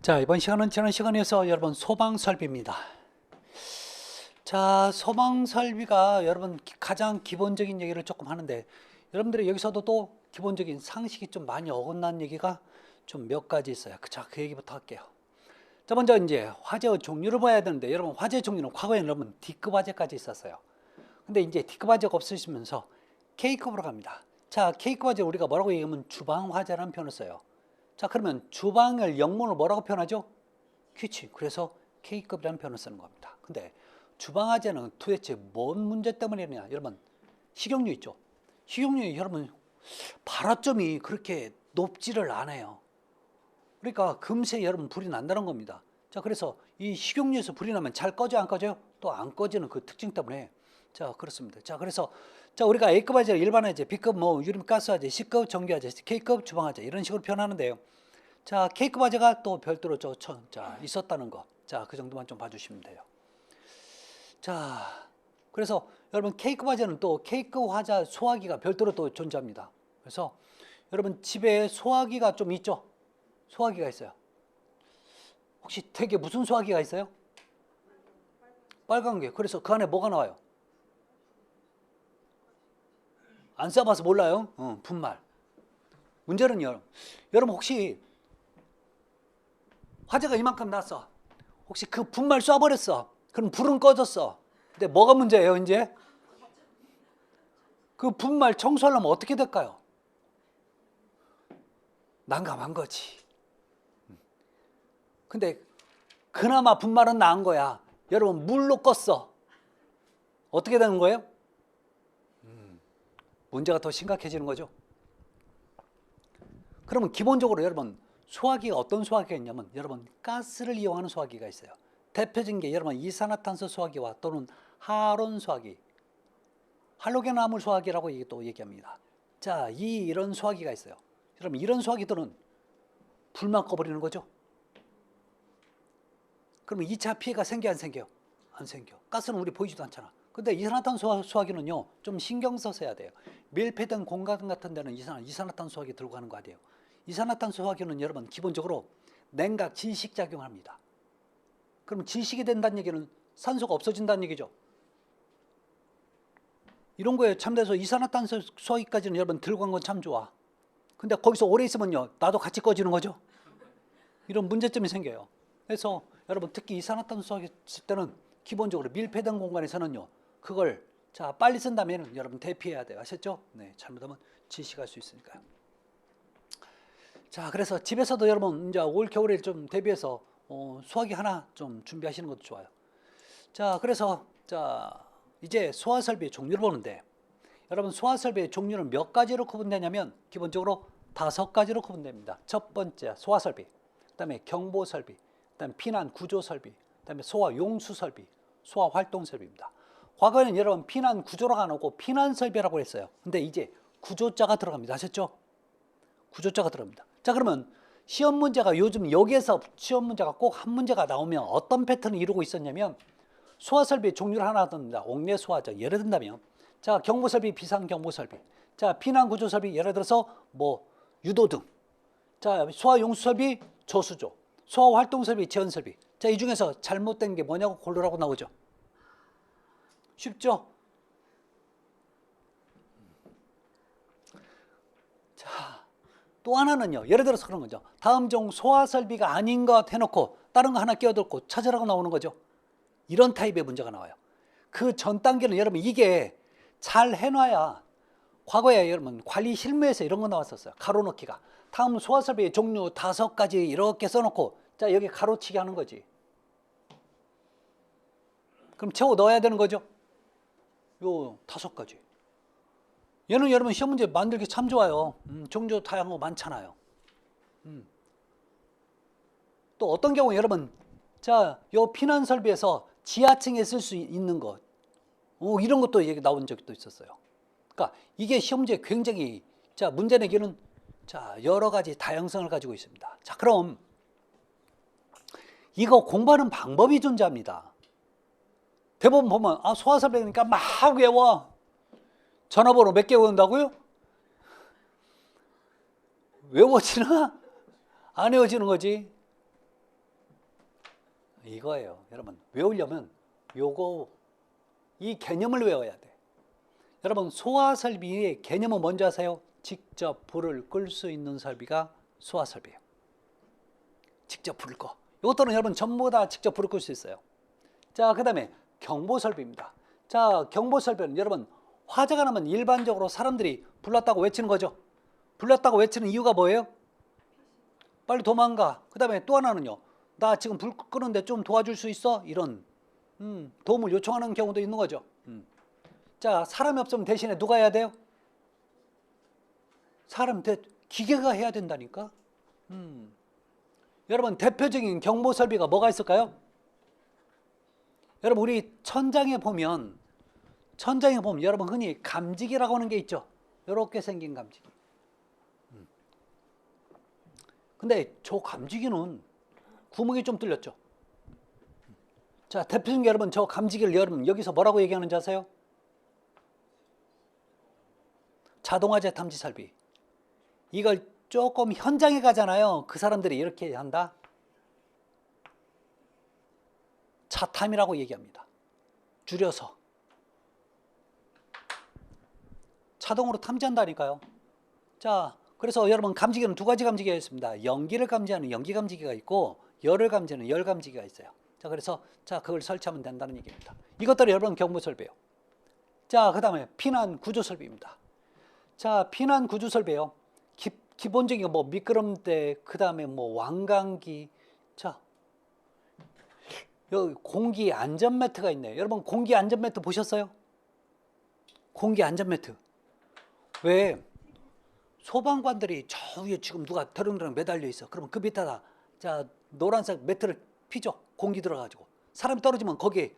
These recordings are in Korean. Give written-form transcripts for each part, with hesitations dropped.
자, 이번 시간은 지난 시간에서 여러분 소방 설비입니다. 자, 소방 설비가 여러분 가장 기본적인 얘기를 조금 하는데, 여러분들이 여기서도 또 기본적인 상식이 좀 많이 어긋난 얘기가 좀 몇 가지 있어요. 자, 그 얘기부터 할게요. 자, 먼저 이제 화재의 종류를 봐야 되는데, 여러분 화재 종류는 과거에는 여러분 D급 화재까지 있었어요. 근데 이제 D급 화재가 없으시면서 K급으로 갑니다. 자, K급 화재 우리가 뭐라고 얘기하면 주방 화재라는 표현을 써요. 자, 그러면 주방을 영문을 뭐라고 표현하죠? 키친. 그래서 K급이라는 표현을 쓰는 겁니다. 근데 주방 화재는 도대체 뭔 문제 때문이냐? 여러분, 식용유 있죠? 식용유 여러분 발화점이 그렇게 높지를 않아요. 그러니까 금세 여러분 불이 난다는 겁니다. 자, 그래서 이 식용유에서 불이 나면 잘 꺼져 안 꺼져요? 또 안 꺼지는 그 특징 때문에 자, 그렇습니다. 자, 그래서 자, 우리가 A급 화재, 일반 화재, B급 뭐 유림가스 화재, C급 전기 화재, K급 주방 화재 이런 식으로 표현하는데요. 자, K급 화재가 또 별도로 자, 있었다는 거. 자, 그 정도만 좀 봐주시면 돼요. 자, 그래서 여러분 K급 화재는 또 K급 화재 소화기가 별도로 또 존재합니다. 그래서 여러분 집에 소화기가 좀 있죠? 소화기가 있어요. 혹시 댁에 무슨 소화기가 있어요? 빨간 게. 그래서 그 안에 뭐가 나와요? 안 써봐서 몰라요? 분말. 문제는요, 여러분 혹시 화재가 이만큼 났어. 혹시 그 분말 쏴버렸어. 그럼 불은 꺼졌어. 근데 뭐가 문제예요, 이제? 그 분말 청소하려면 어떻게 될까요? 난감한 거지. 근데 그나마 분말은 나은 거야. 여러분 물로 껐어. 어떻게 되는 거예요? 문제가 더 심각해지는 거죠. 그러면 기본적으로 여러분 소화기가 어떤 소화기가 있냐면 여러분 가스를 이용하는 소화기가 있어요. 대표적인 게 여러분 이산화탄소 소화기와 또는 할온 소화기, 할로겐 화물 소화기라고 또 얘기합니다. 자, 이런 소화기가 있어요. 여러분 이런 소화기들은 불만 꺼버리는 거죠. 그러면 2차 피해가 생겨 안 생겨요? 안 생겨. 가스는 우리 보이지도 않잖아. 근데 이산화탄소 소화기는요 좀 신경 써서 해야 돼요. 밀폐된 공간 같은 데는 이산화탄소 소화기 들고 가는 거 아니에요. 이산화탄소 소화기는 여러분 기본적으로 냉각 질식 작용을 합니다. 그럼 질식이 된다는 얘기는 산소가 없어진다는 얘기죠. 이런 거에 참돼서 이산화탄소 소화기까지는 여러분 들고 간 건 참 좋아. 근데 거기서 오래 있으면요 나도 같이 꺼지는 거죠. 이런 문제점이 생겨요. 그래서 여러분 특히 이산화탄소 소화기 쓸 때는 기본적으로 밀폐된 공간에서는요 그걸 자 빨리 쓴다면 여러분 대피해야 돼요. 아셨죠? 네, 잘못하면 질식할 수 있으니까요. 자, 그래서 집에서도 여러분 이제 올 겨울에 좀 대비해서 소화기 하나 좀 준비하시는 것도 좋아요. 자, 그래서 자 이제 소화 설비의 종류를 보는데 여러분 소화 설비의 종류는 몇 가지로 구분되냐면 기본적으로 5가지로 구분됩니다. 첫 번째 소화 설비, 그다음에 경보 설비, 그다음에 피난 구조 설비, 그다음에 소화 용수 설비, 소화 활동 설비입니다. 과거에는 여러분 피난 구조라고 안 하고 피난 설비라고 했어요. 근데 이제 구조자가 들어갑니다. 아셨죠? 구조자가 들어갑니다. 자, 그러면 시험 문제가 요즘 여기에서 시험 문제가 꼭 한 문제가 나오면 어떤 패턴을 이루고 있었냐면 소화 설비의 종류를 하나 듭니다. 옥내 소화자. 예를 든다면 자, 경보 설비, 비상 경보 설비. 자, 피난 구조 설비 예를 들어서 뭐 유도등. 자, 소화 용수 설비, 저수조. 소화 활동 설비, 제원 설비. 자, 이 중에서 잘못된 게 뭐냐고 고르라고 나오죠. 쉽죠? 자, 또 하나는요. 예를 들어서 그런 거죠. 다음 중 소화 설비가 아닌 것 해놓고 다른 거 하나 끼어들고 찾으라고 나오는 거죠. 이런 타입의 문제가 나와요. 그 전 단계는 여러분 이게 잘 해놔야 과거에 여러분 관리 실무에서 이런 거 나왔었어요. 가로넣기가. 다음 소화 설비의 종류 5가지 이렇게 써놓고 자 여기 가로치기 하는 거지. 그럼 채워 넣어야 되는 거죠. 요 5가지. 얘는 여러분 시험 문제 만들기 참 좋아요. 종류 다양하고 많잖아요. 또 어떤 경우 여러분 자 요 피난 설비에서 지하층에 쓸 수 있는 것 이런 것도 얘기 나온 적이 또 있었어요. 그러니까 이게 시험 문제 굉장히 자 문제 내기는 자 여러 가지 다양성을 가지고 있습니다. 자, 그럼 이거 공부하는 방법이 존재합니다. 대부분 보면 소화 설비니까 막 외워. 전화번호 몇 개 외운다고요? 외워지나? 안 외워지는 거지. 이거예요. 여러분 외우려면 요거 이 개념을 외워야 돼. 여러분 소화설비의 개념은 뭔지 아세요? 직접 불을 끌 수 있는 설비가 소화설비예요. 직접 불을 꺼. 이것들은 여러분 전부 다 직접 불을 끌 수 있어요. 자, 그 다음에 경보설비입니다. 자, 경보설비는 여러분 화재가 나면 일반적으로 사람들이 불났다고 외치는 거죠. 불났다고 외치는 이유가 뭐예요? 빨리 도망가. 그 다음에 또 하나는요. 나 지금 불 끄는데 좀 도와줄 수 있어? 이런 도움을 요청하는 경우도 있는 거죠. 자, 사람이 없으면 대신에 누가 해야 돼요? 기계가 해야 된다니까. 여러분 대표적인 경보설비가 뭐가 있을까요? 여러분 우리 천장에 보면 여러분 흔히 감지기라고 하는 게 있죠. 이렇게 생긴 감지기. 근데 저 감지기는 구멍이 좀 뚫렸죠. 자, 대표적인 여러분 저 감지기를 여러분 여기서 뭐라고 얘기하는지 아세요? 자동화재 탐지 설비. 이걸 조금 현장에 가잖아요. 그 사람들이 이렇게 한다. 자탐이라고 얘기합니다. 줄여서. 자동으로 탐지한다니까요. 자, 그래서 여러분 감지기는 두 가지 감지기가 있습니다. 연기를 감지하는 연기 감지기가 있고 열을 감지하는 열 감지기가 있어요. 자, 그래서 그걸 설치하면 된다는 얘기입니다. 이것들이 여러분 경보 설비예요. 자, 그 다음에 피난 구조 설비입니다. 자, 피난 구조 설비예요. 기본적인 뭐 미끄럼대, 그 다음에 뭐 왕강기. 자, 여기 공기 안전 매트가 있네요. 여러분 공기 안전 매트 보셨어요? 공기 안전 매트. 왜 소방관들이 저 위에 지금 누가 드렁드렁 매달려 있어. 그러면 그 밑에다 자 노란색 매트를 피죠. 공기 들어가지고 사람이 떨어지면 거기에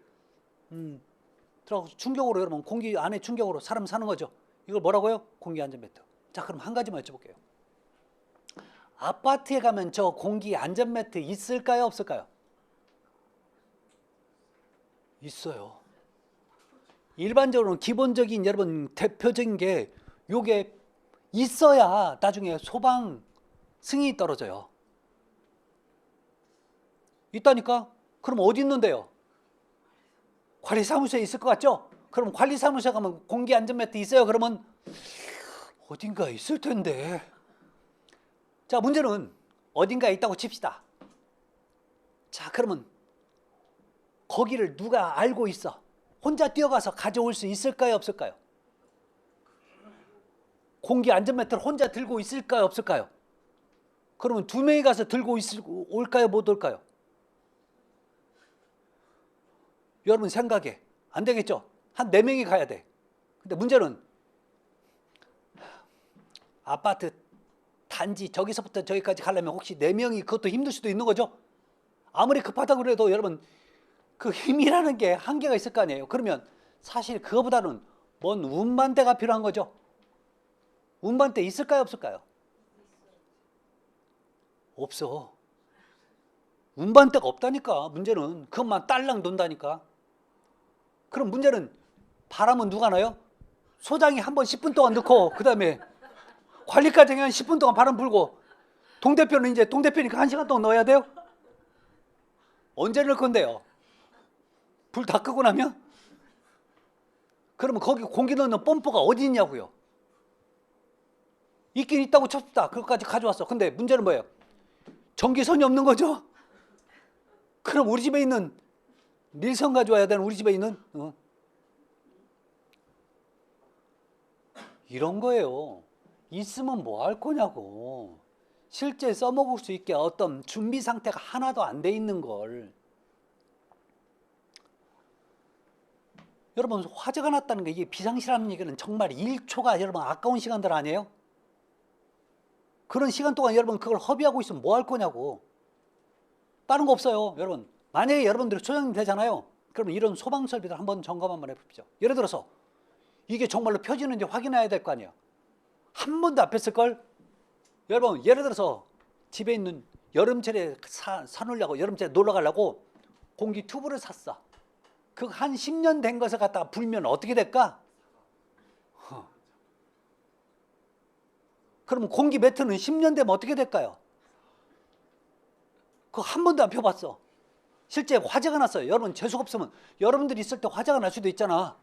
들어가서 충격으로 여러분 공기 안에 충격으로 사람 사는 거죠. 이걸 뭐라고요? 공기 안전 매트. 자, 그럼 한 가지만 여쭤볼게요. 아파트에 가면 저 공기 안전 매트 있을까요? 없을까요? 있어요. 일반적으로는 기본적인 여러분 대표적인 게 요게 있어야 나중에 소방 승인이 떨어져요. 있다니까? 그럼 어디 있는데요? 관리사무소에 있을 것 같죠? 그럼 관리사무소에 가면 공기 안전 매트 있어요? 그러면 어딘가 있을 텐데. 자, 문제는 어딘가에 있다고 칩시다. 자, 그러면 거기를 누가 알고 있어? 혼자 뛰어가서 가져올 수 있을까요? 없을까요? 공기 안전 매트를 혼자 들고 있을까요? 없을까요? 그러면 두 명이 가서 들고 올까요? 못 올까요? 여러분 생각에 안 되겠죠? 한 4명이 가야 돼. 근데 문제는 아파트 단지 저기서부터 저기까지 가려면 혹시 4명이 그것도 힘들 수도 있는 거죠? 아무리 급하다고 그래도 여러분 그 힘이라는 게 한계가 있을 거 아니에요. 그러면 사실 그거보다는 뭔 운반대가 필요한 거죠. 운반대 있을까요? 없을까요? 없어. 운반대가 없다니까. 문제는 그것만 딸랑 돈다니까. 그럼 문제는 바람은 누가 나요? 소장이 한 번 10분 동안 넣고 그 다음에 관리과장이 한 10분 동안 바람 불고 동대표는 이제 동대표니까 1시간 동안 넣어야 돼요? 언제 넣을 건데요? 불 다 끄고 나면? 그러면 거기 공기 넣는 펌프가 어디 있냐고요? 있긴 있다고 쳤다. 그것까지 가져왔어. 근데 문제는 뭐예요? 전기선이 없는 거죠? 그럼 우리 집에 있는 밀선 가져와야 되는 우리 집에 있는 이런 거예요. 있으면 뭐 할 거냐고. 실제 써먹을 수 있게 어떤 준비 상태가 하나도 안 돼 있는 걸. 여러분 화재가 났다는 게 이게 비상시라는 얘기는 정말 1초가 여러분 아까운 시간들 아니에요? 그런 시간 동안 여러분 그걸 허비하고 있으면 뭐 할 거냐고. 다른 거 없어요. 여러분 만약에 여러분들이 소장님 되잖아요. 그러면 이런 소방 설비들 한번 점검 한번 해보십시오. 예를 들어서 이게 정말로 펴지는지 확인해야 될 거 아니에요. 한 번도 안 폈을걸? 여러분 예를 들어서 집에 있는 여름철에 사놓으려고 여름철에 놀러 가려고 공기 튜브를 샀어. 그 한 10년 된 것을 갖다가 불면 어떻게 될까? 그러면 공기 매트는 10년 되면 어떻게 될까요? 그거 한 번도 안 펴봤어. 실제 화재가 났어요. 여러분 재수가 없으면 여러분들이 있을 때 화재가 날 수도 있잖아.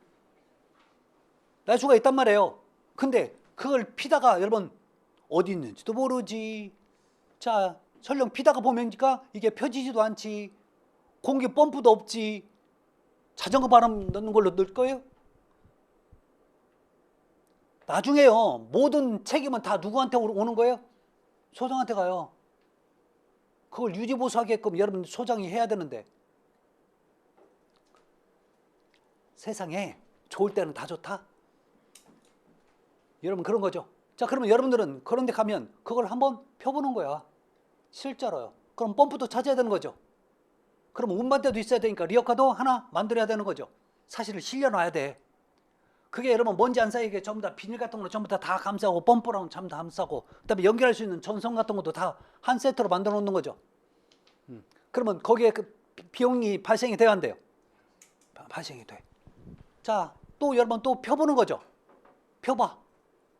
날 수가 있단 말이에요. 근데 그걸 피다가 여러분 어디 있는지도 모르지. 자, 설령 피다가 보면니까 이게 펴지지도 않지. 공기 펌프도 없지. 자전거 바람 넣는 걸로 넣을 거예요? 나중에요. 모든 책임은 다 누구한테 오는 거예요? 소장한테 가요. 그걸 유지보수하게끔 여러분 소장이 해야 되는데 세상에 좋을 때는 다 좋다? 여러분 그런 거죠. 자, 그러면 여러분들은 그런 데 가면 그걸 한번 펴보는 거야. 실제로요. 그럼 펌프도 찾아야 되는 거죠. 그럼 운반대도 있어야 되니까 리어카도 하나 만들어야 되는 거죠. 사실을 실려놔야 돼. 그게 여러분 먼지 안 쌓이게 전부 다 비닐 같은 걸로 전부 다 감싸고 펌프랑 전부 다 감싸고 그다음에 연결할 수 있는 전선 같은 것도 다 한 세트로 만들어 놓는 거죠. 그러면 거기에 그 비용이 발생이 돼야 안 돼요? 발생이 돼. 자, 또 여러분 또 펴보는 거죠. 펴봐.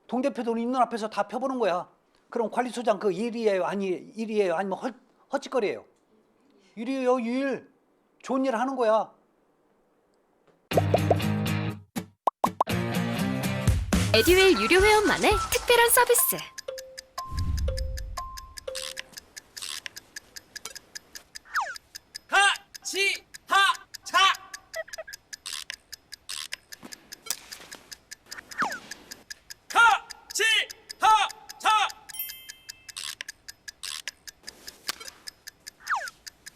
동대표도 있는 앞에서 다 펴보는 거야. 그럼 관리소장 그 일이에요? 일이에요? 아니면 헛짓거리예요? 일이에요, 일. 좋은 일 하는 거야. 에듀윌 유료 회원만의 특별한 서비스. 하치하차 하치하차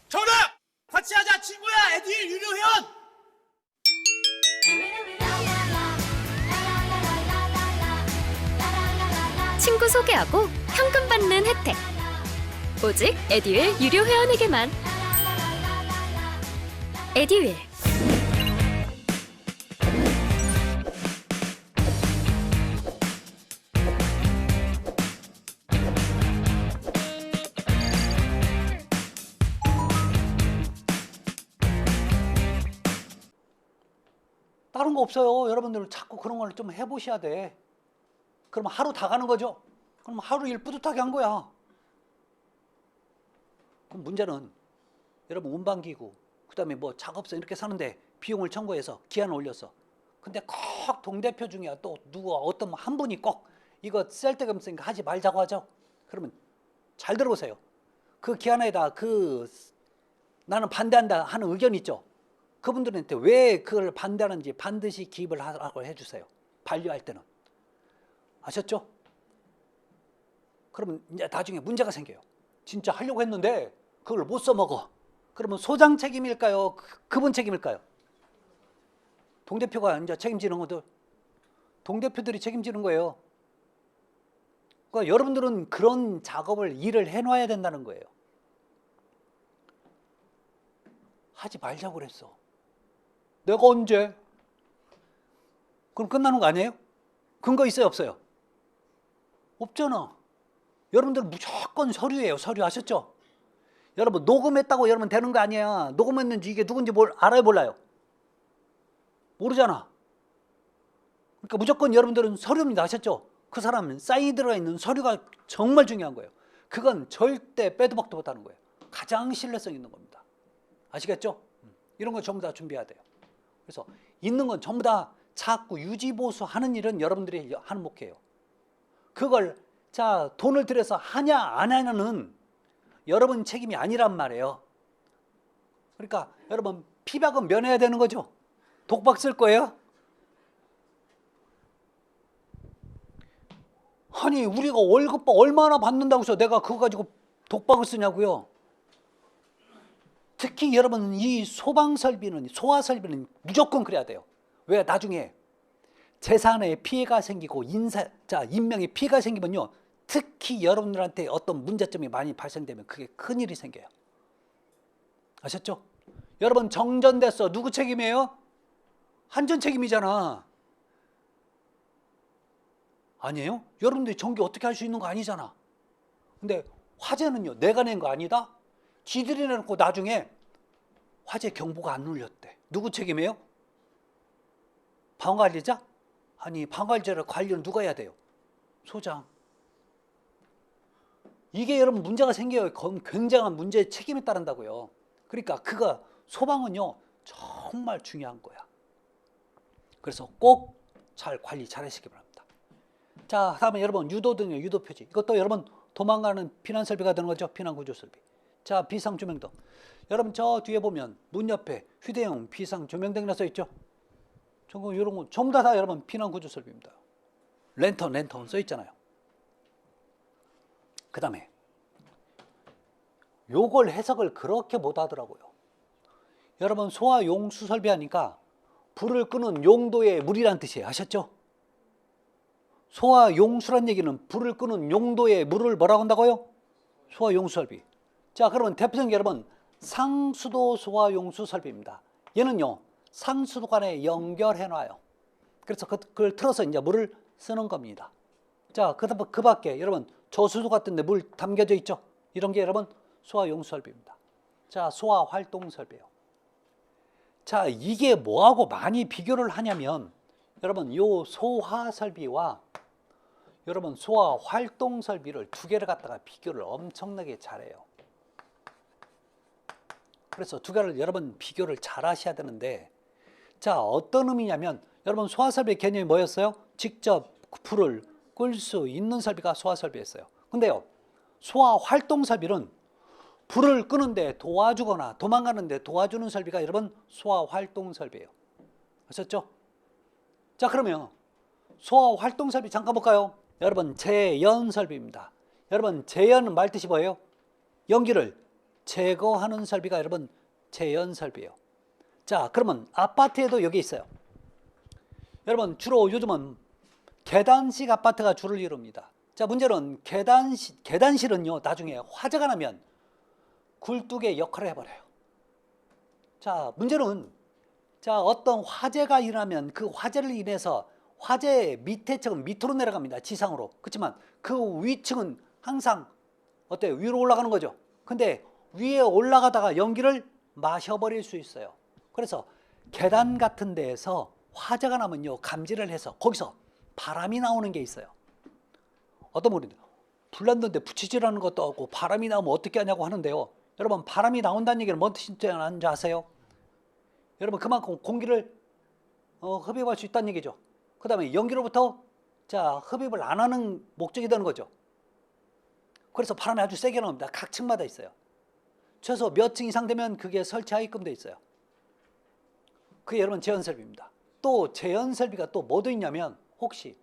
정답! 같이 하자 친구야 에듀윌 유료 회원 친구 소개하고 현금 받는 혜택. 오직 에듀윌 유료 회원에게만. 에듀윌. 다른 거 없어요. 여러분들 자꾸 그런 걸 좀 해보셔야 돼. 그러면 하루 다 가는 거죠. 그럼 하루 일 뿌듯하게 한 거야. 그럼 문제는 여러분 운반기구 그다음에 뭐 작업서 이렇게 사는데 비용을 청구해서 기한을 올렸어. 근데 꼭 동대표 중에 또 누구 어떤 한 분이 꼭 이거 쓸 데가 없으니까 하지 말자고 하죠. 그러면 잘 들어보세요. 그 기한에다 나는 반대한다 하는 의견 있죠. 그분들한테 왜 그걸 반대하는지 반드시 기입을 하라고 해주세요. 반려할 때는. 아셨죠? 그러면 이제 나중에 문제가 생겨요. 진짜 하려고 했는데 그걸 못 써먹어. 그러면 소장 책임일까요? 그분 책임일까요? 동대표가 이제 책임지는 것도 동대표들이 책임지는 거예요. 그러니까 여러분들은 그런 일을 해놔야 된다는 거예요. 하지 말자고 그랬어. 내가 언제? 그럼 끝나는 거 아니에요? 근거 있어요, 없어요? 없잖아. 여러분들 무조건 서류예요. 서류 아셨죠? 여러분 녹음했다고 여러분 되는 거 아니야. 녹음했는지 이게 누군지 알아요, 몰라요? 모르잖아. 그러니까 무조건 여러분들은 서류입니다. 아셨죠? 그 사람 사인이 들어가 있는 서류가 정말 중요한 거예요. 그건 절대 빼도 박도 못하는 거예요. 가장 신뢰성 있는 겁니다. 아시겠죠? 이런 거 전부 다 준비해야 돼요. 그래서 있는 건 전부 다 자꾸 유지보수하는 일은 여러분들이 하는 목표예요. 그걸 자 돈을 들여서 하냐 안 하냐는 여러분 책임이 아니란 말이에요. 그러니까 여러분 피박은 면해야 되는 거죠. 독박 쓸 거예요? 아니 우리가 월급 얼마나 받는다고 해서 내가 그거 가지고 독박을 쓰냐고요. 특히 여러분 이 소방설비는 소화설비는 무조건 그래야 돼요. 왜? 나중에 재산에 피해가 생기고 인명에 피해가 생기면요. 특히 여러분들한테 어떤 문제점이 많이 발생되면 그게 큰일이 생겨요. 아셨죠? 여러분 정전됐어. 누구 책임이에요? 한전 책임이잖아. 아니에요? 여러분들이 전기 어떻게 할 수 있는 거 아니잖아. 근데 화재는요. 내가 낸 거 아니다? 지들이 내놓고 나중에 화재 경보가 안 울렸대. 누구 책임이에요? 방관리자? 아니 방관리자를 관리는 누가 해야 돼요? 소장. 이게 여러분 문제가 생겨요. 굉장한 문제의 책임이 따른다고요. 그러니까 그거 소방은요 정말 중요한 거야. 그래서 꼭 잘 관리 잘 하시기 바랍니다. 자, 다음에 여러분 유도등이요. 유도표지. 이것도 여러분 도망가는 피난설비가 되는 거죠. 피난구조설비. 자, 비상조명등. 여러분 저 뒤에 보면 문 옆에 휴대용 비상조명등이라 써있죠. 전부 이런 거 전부 다 여러분 피난구조설비입니다. 랜턴 써있잖아요. 그 다음에 요걸 해석을 그렇게 못 하더라고요. 여러분 소화용수 설비하니까 불을 끄는 용도의 물이란 뜻이에요. 아셨죠? 소화용수란 얘기는 불을 끄는 용도의 물을 뭐라고 한다고요? 소화용수 설비. 자, 그러면 대표적인 게 여러분 상수도 소화용수 설비입니다. 얘는요 상수도 간에 연결해 놔요. 그래서 그걸 틀어서 이제 물을 쓰는 겁니다. 자, 그 밖에 여러분 저수도 같은 데 물 담겨져 있죠. 이런 게 여러분 소화용수 설비입니다. 자, 소화활동 설비예요. 자, 이게 뭐하고 많이 비교를 하냐면 여러분 요 소화 설비와 여러분 소화활동 설비를 두 개를 갖다가 비교를 엄청나게 잘해요. 그래서 두 개를 여러분 비교를 잘 하셔야 되는데, 자, 어떤 의미냐면 여러분 소화설비의 개념이 뭐였어요? 직접 불을 끌 수 있는 설비가 소화설비였어요. 근데요 소화활동설비는 불을 끄는데 도와주거나 도망가는데 도와주는 설비가 여러분 소화활동설비예요. 아셨죠? 자, 그러면 소화활동설비 잠깐 볼까요? 여러분 제연설비입니다. 여러분 제연은 말 뜻이 뭐예요? 연기를 제거하는 설비가 여러분 제연설비예요. 자, 그러면 아파트에도 여기 있어요. 여러분 주로 요즘은 계단식 아파트가 주를 이룹니다. 자, 문제는 계단실은요 나중에 화재가 나면 굴뚝의 역할을 해버려요. 자, 문제는 자 어떤 화재가 일어나면 그 화재를 인해서 화재 밑에 층은 밑으로 내려갑니다. 지상으로. 그렇지만 그 위층은 항상 어때요? 위로 올라가는 거죠. 근데 위에 올라가다가 연기를 마셔버릴 수 있어요. 그래서 계단 같은 데에서 화재가 나면요 감지를 해서 거기서 바람이 나오는 게 있어요. 어떤 분이 불났는데 붙이지라는 것도 없고 바람이 나오면 어떻게 하냐고 하는데요. 여러분 바람이 나온다는 얘기는 뭔 뜻인지 아세요? 여러분 그만큼 공기를 흡입할 수 있다는 얘기죠. 그 다음에 연기로부터 자 흡입을 안 하는 목적이 되는 거죠. 그래서 바람이 아주 세게 나옵니다. 각 층마다 있어요. 최소 몇 층 이상 되면 그게 설치하게끔 돼 있어요. 그게 여러분 제연설비입니다. 또 제연설비가 또 뭐도 있냐면 혹시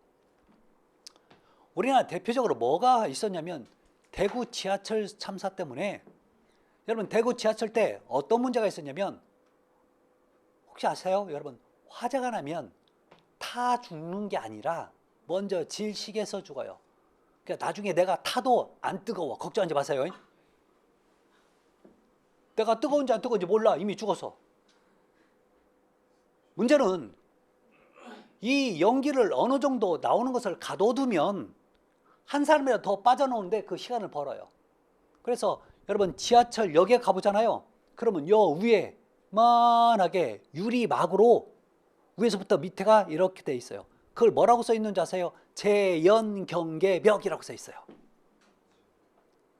우리나라 대표적으로 뭐가 있었냐면 대구 지하철 참사 때문에 여러분 대구 지하철 때 어떤 문제가 있었냐면 혹시 아세요? 여러분 화재가 나면 타 죽는 게 아니라 먼저 질식해서 죽어요. 그러니까 나중에 내가 타도 안 뜨거워. 걱정하지 마세요. 내가 뜨거운지 안 뜨거운지 몰라. 이미 죽어서. 문제는 이 연기를 어느 정도 나오는 것을 가둬두면 한 사람이라도 더 빠져나오는데 그 시간을 벌어요. 그래서 여러분 지하철역에 가보잖아요. 그러면 요 위에 만하게 유리막으로 위에서부터 밑에가 이렇게 돼 있어요. 그걸 뭐라고 써 있는지 아세요? 제연경계벽이라고 써 있어요.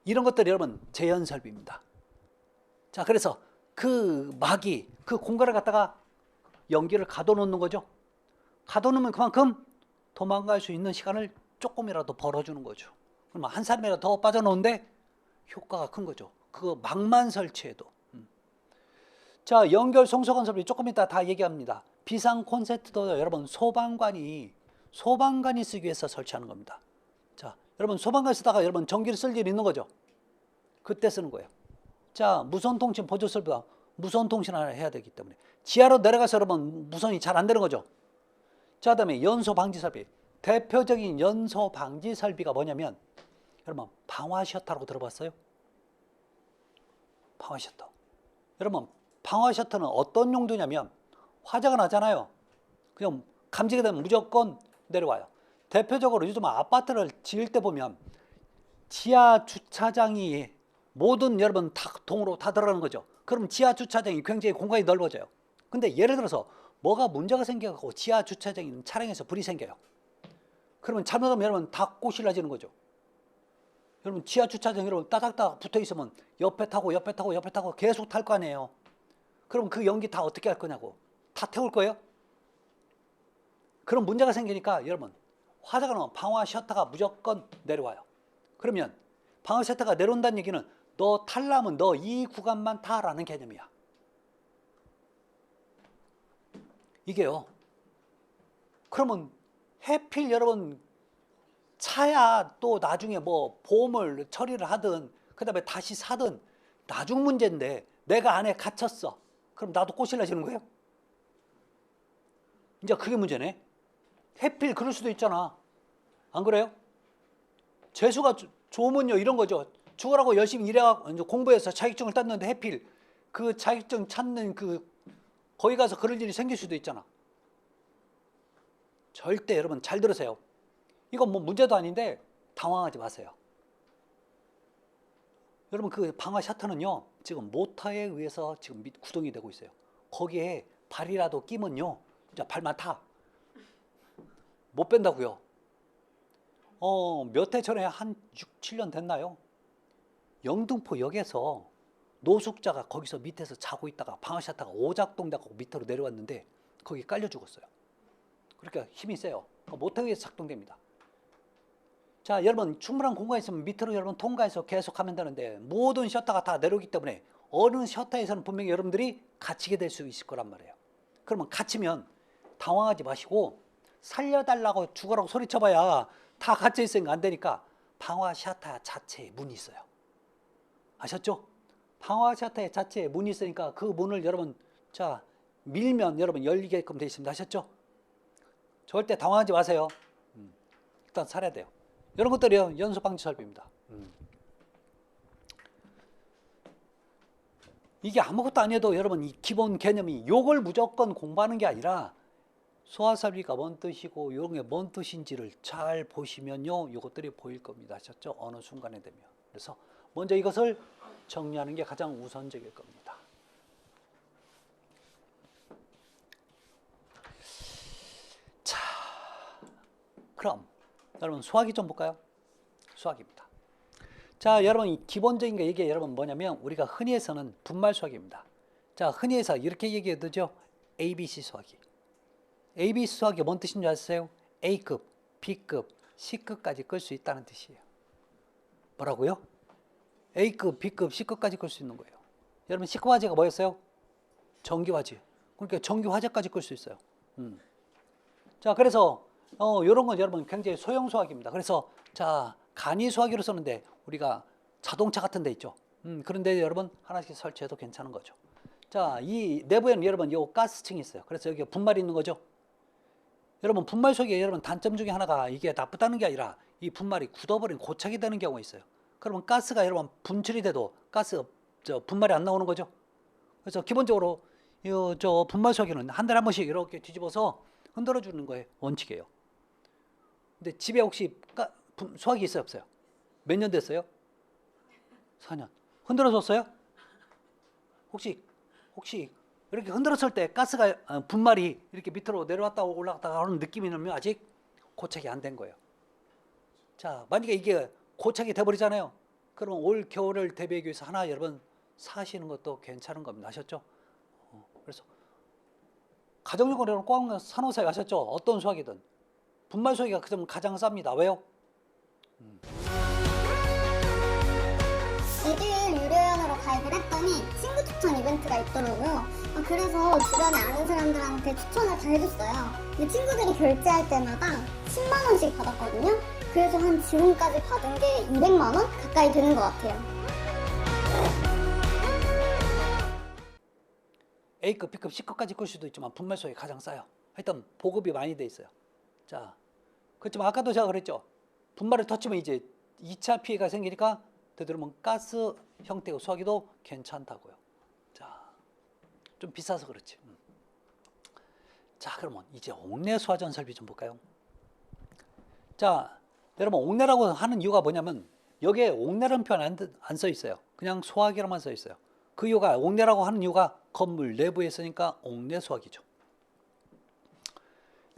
이런 것들이 여러분 제연설비입니다. 자, 그래서 그 막이 그 공간을 갖다가 연기를 가둬놓는 거죠. 가둬놓으면 그만큼 도망갈 수 있는 시간을 조금이라도 벌어주는 거죠. 그러면 한 사람이라도 더 빠져나오는데 효과가 큰 거죠. 그거 막만 설치해도. 자, 연결 송소관 설비 조금 이따 다 얘기합니다. 비상 콘센트도 여러분 소방관이 쓰기 위해서 설치하는 겁니다. 자, 여러분 소방관 쓰다가 여러분 전기를 쓸 일이 있는 거죠. 그때 쓰는 거예요. 자, 무선통신 보조 설비가 무선 통신을 해야 되기 때문에 지하로 내려가서 여러분 무선이 잘 안 되는 거죠. 자, 그다음에 연소 방지 설비. 대표적인 연소 방지 설비가 뭐냐면 여러분 방화 셔터라고 들어봤어요? 방화 셔터. 여러분 방화 셔터는 어떤 용도냐면 화재가 나잖아요. 그냥 감지가 되면 무조건 내려와요. 대표적으로 요즘 아파트를 지을 때 보면 지하 주차장이 모든 여러분 다 동으로 다 들어가는 거죠. 그럼 지하 주차장이 굉장히 공간이 넓어져요. 근데 예를 들어서 뭐가 문제가 생겨서 지하 주차장에 있는 차량에서 불이 생겨요. 그러면 잘못하면 여러분 다 꼬실라지는 거죠. 여러분 지하 주차장 여러분 따닥따닥 붙어 있으면 옆에 타고 계속 탈 거 아니에요. 그럼 그 연기 다 어떻게 할 거냐고. 다 태울 거예요? 그런 문제가 생기니까 여러분 화재가 나면 방화 셔터가 무조건 내려와요. 그러면 방화 셔터가 내려온다는 얘기는 너 탈라면 너 이 구간만 타라는 개념이야. 이게요. 그러면 해필 여러분 차야 또 나중에 뭐 보험을 처리를 하든 그 다음에 다시 사든 나중 문제인데 내가 안에 갇혔어. 그럼 나도 꼬실라지는 거예요? 이제 그게 문제네. 해필 그럴 수도 있잖아. 안 그래요? 재수가 좋으면요 이런 거죠. 죽으라고 열심히 일해가지고 공부해서 자격증을 땄는데 해필 그 자격증 찾는 그 거기 가서 그럴 일이 생길 수도 있잖아. 절대 여러분 잘 들으세요. 이건 뭐 문제도 아닌데 당황하지 마세요. 여러분 그 방화 셔터는요 지금 모터에 의해서 지금 구동이 되고 있어요. 거기에 발이라도 끼면요 이제 발만 타. 못 뺀다고요. 몇 해 전에 한 6, 7년 됐나요? 영등포역에서 노숙자가 거기서 밑에서 자고 있다가 방화 셔터가 오작동되고 밑으로 내려왔는데 거기 깔려 죽었어요. 그러니까 힘이 세요. 모터에 의해서 작동됩니다. 자, 여러분 충분한 공간이 있으면 밑으로 여러분 통과해서 계속 하면 되는데 모든 셔터가 다 내려오기 때문에 어느 셔터에서는 분명히 여러분들이 갇히게 될 수 있을 거란 말이에요. 그러면 갇히면 당황하지 마시고 살려달라고 죽어라고 소리쳐봐야 다 갇혀 있으니까 안 되니까 방화 셔터 자체에 문이 있어요. 아셨죠? 방화 셔터 자체에 문이 있으니까 그 문을 여러분 자 밀면 여러분 열리게끔 되어 있습니다. 아셨죠? 절대 당황하지 마세요. 일단 살아야 돼요. 이런 것들이요 연소방지 설비입니다. 이게 아무것도 아니어도 여러분 이 기본 개념이 요걸 무조건 공부하는 게 아니라 소화설비가 뭔 뜻이고 이런 게 뭔 뜻인지를 잘 보시면요 요것들이 보일 겁니다. 아셨죠? 어느 순간에 되면. 그래서 먼저 이것을 정리하는 게 가장 우선적일 겁니다. 자, 그럼 여러분 수학이 좀 볼까요? 수학입니다. 자, 여러분 이 기본적인 게 이게 여러분 뭐냐면 우리가 흔히 해서는 분말 수학입니다. 자, 흔히 해서 이렇게 얘기해도죠. ABC 수학이. ABC 수학이 뭔 뜻인 줄 아세요? A급, B급, C급까지 끌 수 있다는 뜻이에요. 뭐라고요? A급, B급, C급까지 끌 수 있는 거예요. 여러분 C급 화재가 뭐였어요? 전기화재. 그러니까 전기화재까지 끌 수 있어요. 자, 그래서 이런 건 여러분 굉장히 소형 수학입니다. 그래서 자 간이 수학으로 쓰는데 우리가 자동차 같은 데 있죠. 그런데 여러분 하나씩 설치해도 괜찮은 거죠. 자, 이 내부에는 여러분 요 가스층이 있어요. 그래서 여기 분말이 있는 거죠. 여러분 분말 속에 여러분 단점 중에 하나가 이게 나쁘다는 게 아니라 이 분말이 굳어버린 고착이 되는 경우가 있어요. 그러면 가스가 여러분 분출이 돼도 분말이 안 나오는 거죠. 그래서 기본적으로 저 분말 속에는 한 달에 한 번씩 이렇게 뒤집어서 흔들어 주는 거예요. 원칙이에요. 근데 집에 혹시 수화기 있어요, 없어요? 몇 년 됐어요? 4년. 흔들어 줬어요? 혹시 이렇게 흔들었을 때 가스가 분말이 이렇게 밑으로 내려왔다 올라갔다 하는 느낌이 나면 아직 고착이 안 된 거예요. 자, 만약에 이게 고착이 돼버리잖아요. 그러면 올 겨울을 대비하기 위해서 하나 여러분 사시는 것도 괜찮은 겁니다. 아셨죠? 그래서 가정용으로 꼭 사놓으세요. 아셨죠? 어떤 수학이든 분말 수학이 가장 쌉니다. 왜요? 에듀윌 유료연으로 가입을 했더니 친구 추천 이벤트가 있더라고요. 그래서 주변에 아는 사람들한테 추천을 다 해줬어요. 근데 친구들이 결제할 때마다 10만 원씩 받았거든요. 그래서 한 지금까지 받은 게 200만 원 가까이 되는 것 같아요. A급, B급, C급까지 끌 수도 있지만 분말 수학이 가장 싸요. 하여튼 보급이 많이 돼 있어요. 자, 그렇지만 아까도 제가 그랬죠. 분말을 터치면 이제 2차 피해가 생기니까 되도록이면 가스 형태의 수화기도 괜찮다고요. 자, 좀 비싸서 그렇지. 자, 그러면 이제 옥내 수화전 설비 좀 볼까요? 자, 여러분 옥내라고 하는 이유가 뭐냐면 여기에 옥내라는 표현 안 써 있어요. 그냥 수화기로만 써 있어요. 그 이유가 옥내라고 하는 이유가 건물 내부에 쓰니까 옥내 수화기죠.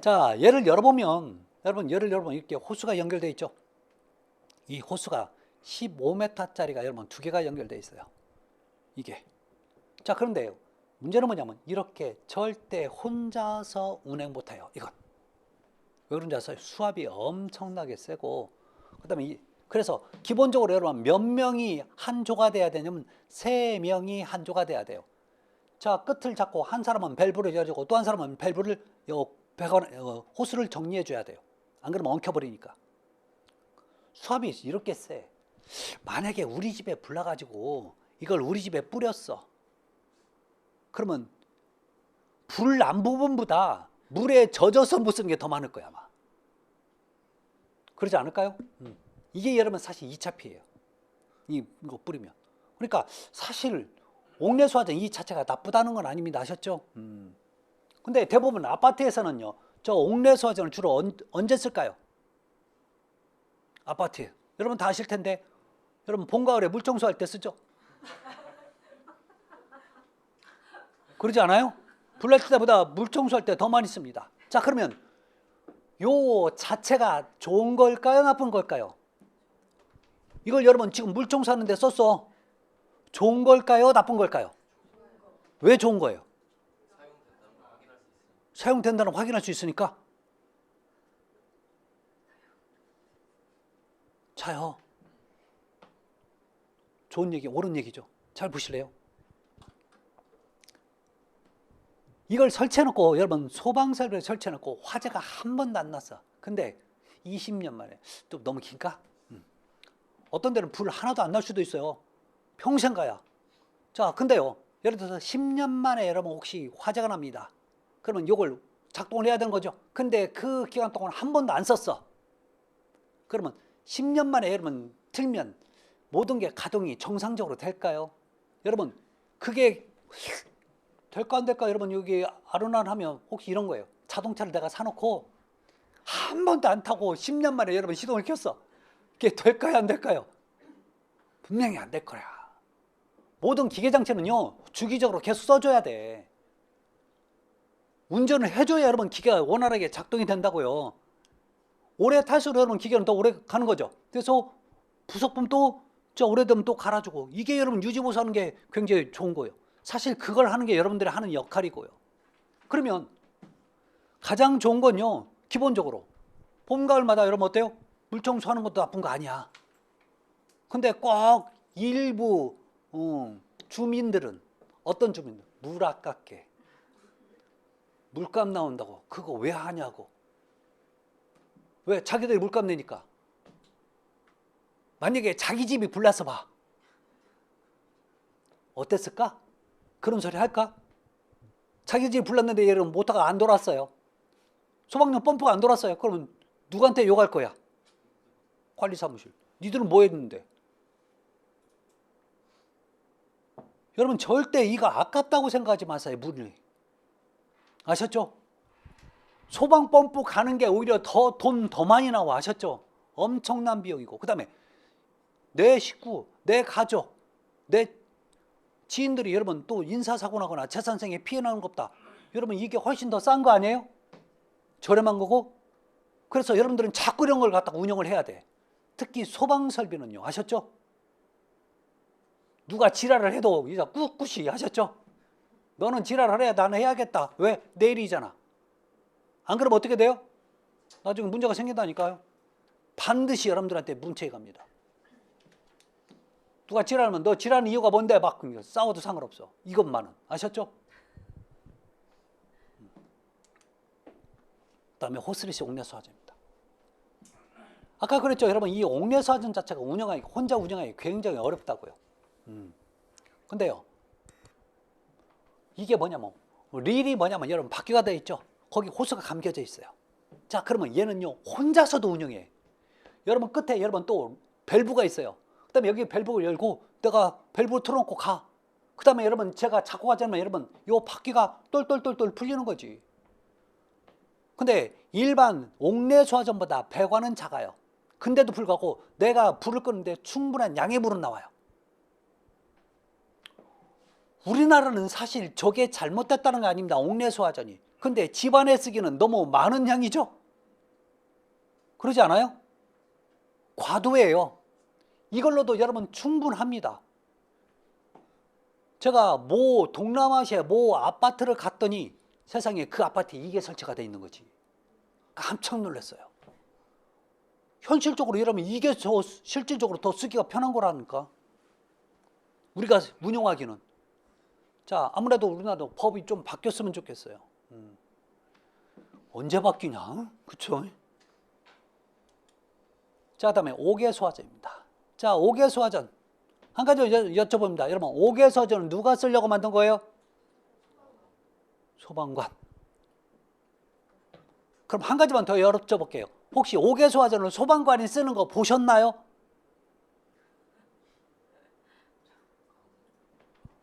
자, 얘를 열어보면 여러분 얘를 열어보면 이렇게 호스가 연결되어 있죠. 이 호스가 15m짜리가 여러분 두 개가 연결되어 있어요. 이게. 자, 그런데요. 문제는 뭐냐면 이렇게 절대 혼자서 운행 못해요. 이건. 왜 그런지 아세요? 수압이 엄청나게 세고, 그다음에 그래서 기본적으로 여러분 몇 명이 한 조가 돼야 되냐면 3명이 한 조가 돼야 돼요. 자, 끝을 잡고 한 사람은 밸브를 열어주고 또 한 사람은 밸브를 호스를 정리해 줘야 돼요. 안 그러면 엉켜버리니까. 수압이 이렇게 세. 만약에 우리 집에 불나가지고 이걸 우리 집에 뿌렸어. 그러면 불 난 부분보다 물에 젖어서 묻는 게 더 많을 거야 아마. 그러지 않을까요? 이게 여러분 사실 2차 피해예요. 이거 뿌리면. 그러니까 사실 옥내수화전 이 자체가 나쁘다는 건 아닙니다. 아셨죠? 근데 대부분 아파트에서는요, 저 옥내수화전을 주로 언제 쓸까요? 아파트에. 여러분 다 아실 텐데, 여러분 봄, 가을에 물 청소할 때 쓰죠? 그러지 않아요? 불날 때보다 물 청소할 때 더 많이 씁니다. 자, 그러면 요 자체가 좋은 걸까요? 나쁜 걸까요? 이걸 여러분 지금 물 청소하는데 썼어. 좋은 걸까요? 나쁜 걸까요? 왜 좋은 거예요? 사용된다는 걸 확인할 수 있으니까. 자요. 좋은 얘기, 옳은 얘기죠. 잘 보실래요? 이걸 설치해놓고 여러분 소방설비를 설치해놓고 화재가 한 번도 안 났어. 근데 20년 만에. 좀 너무 긴가? 어떤 데는 불 하나도 안 날 수도 있어요. 평생 가야. 자, 근데요, 예를 들어서 10년 만에 여러분 혹시 화재가 납니다. 그러면 이걸 작동을 해야 되는 거죠. 근데 그 기간 동안 한 번도 안 썼어. 그러면 10년 만에 여러분 틀면 모든 게 가동이 정상적으로 될까요? 여러분 그게 될까 안 될까? 여러분 여기 아른아른하면 혹시 이런 거예요. 자동차를 내가 사놓고 한 번도 안 타고 10년 만에 여러분 시동을 켰어. 그게 될까요 안 될까요? 분명히 안 될 거야. 모든 기계장치는요 주기적으로 계속 써줘야 돼. 운전을 해줘야 여러분 기계가 원활하게 작동이 된다고요. 오래 탈수록 여러분 기계는 더 오래 가는 거죠. 그래서 부속품 또 오래되면 또 갈아주고, 이게 여러분 유지보수하는 게 굉장히 좋은 거예요. 사실 그걸 하는 게 여러분들이 하는 역할이고요. 그러면 가장 좋은 건요, 기본적으로 봄, 가을마다 여러분 어때요? 물청소하는 것도 나쁜 거 아니야. 근데 꼭 일부 주민들은, 어떤 주민들, 물 아깝게 물값 나온다고 그거 왜 하냐고. 왜? 자기들이 물값 내니까. 만약에 자기 집이 불나서 봐. 어땠을까? 그런 소리 할까? 자기 집이 불났는데 여러분 모터가 안 돌았어요. 소방용 펌프가 안 돌았어요. 그러면 누구한테 욕할 거야? 관리사무실. 니들은 뭐 했는데? 여러분 절대 이거 아깝다고 생각하지 마세요. 물이. 아셨죠? 소방 펌프 가는 게 오히려 돈 더 많이 나와. 아셨죠? 엄청난 비용이고, 그 다음에 내 식구, 내 가족, 내 지인들이 여러분 또 인사사고 나거나 재산생에 피해 나는 것보다 여러분 이게 훨씬 더 싼 거 아니에요? 저렴한 거고. 그래서 여러분들은 자꾸 이런 걸 갖다가 운영을 해야 돼. 특히 소방설비는요. 아셨죠? 누가 지랄을 해도 이제 꿋꿋이. 하셨죠? 너는 지랄을 해야 나는 해야겠다. 왜? 내일이잖아. 안 그러면 어떻게 돼요? 나중에 문제가 생긴다니까요. 반드시 여러분들한테 문책이 갑니다. 누가 지랄하면 너 지랄하는 이유가 뭔데? 막 싸워도 상관없어. 이것만은. 아셨죠? 그 다음에 호스리시 옥내수화전입니다. 아까 그랬죠. 여러분 이 옥내수화전 자체가 혼자 운영하기 굉장히 어렵다고요. 근데요, 이게 뭐냐면 릴이 뭐냐면 여러분 바퀴가 되어 있죠. 거기 호스가 감겨져 있어요. 자, 그러면 얘는요 혼자서도 운영해. 여러분 끝에 여러분 또 밸브가 있어요. 그 다음에 여기 밸브를 열고 내가 밸브를 틀어놓고 가. 그 다음에 여러분 제가 잡고 가자면 여러분 요 바퀴가 똘똘똘똘 풀리는 거지. 근데 일반 옥내수화전보다 배관은 작아요. 근데도 불구하고 내가 불을 끄는데 충분한 양의 물은 나와요. 우리나라는 사실 저게 잘못됐다는 거 아닙니다. 옥내수화전이. 근데 집안에 쓰기는 너무 많은 양이죠. 그러지 않아요? 과도해요. 이걸로도 여러분 충분합니다. 제가 동남아시아 아파트를 갔더니 세상에 그 아파트에 이게 설치가 돼 있는 거지. 깜짝 놀랐어요. 현실적으로 여러분 이게 실질적으로 더 쓰기가 편한 거라니까. 우리가 운영하기는. 자, 아무래도 우리나라도 법이 좀 바뀌었으면 좋겠어요. 언제 바뀌냐? 그쵸? 자, 다음에 5개소화전입니다. 자, 5개소화전. 한 가지 여쭤봅니다. 여러분, 5개소화전은 누가 쓰려고 만든 거예요? 소방관. 그럼 한 가지만 더 여쭤볼게요. 혹시 5개소화전을 소방관이 쓰는 거 보셨나요?